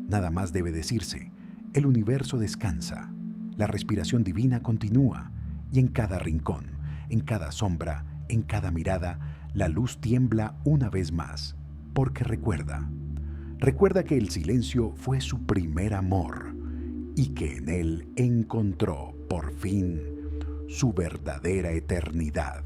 Nada más debe decirse. El universo descansa. La respiración divina continúa. Y en cada rincón, en cada sombra, en cada mirada, la luz tiembla una vez más. Porque recuerda que el silencio fue su primer amor y que en él encontró, por fin, su verdadera eternidad.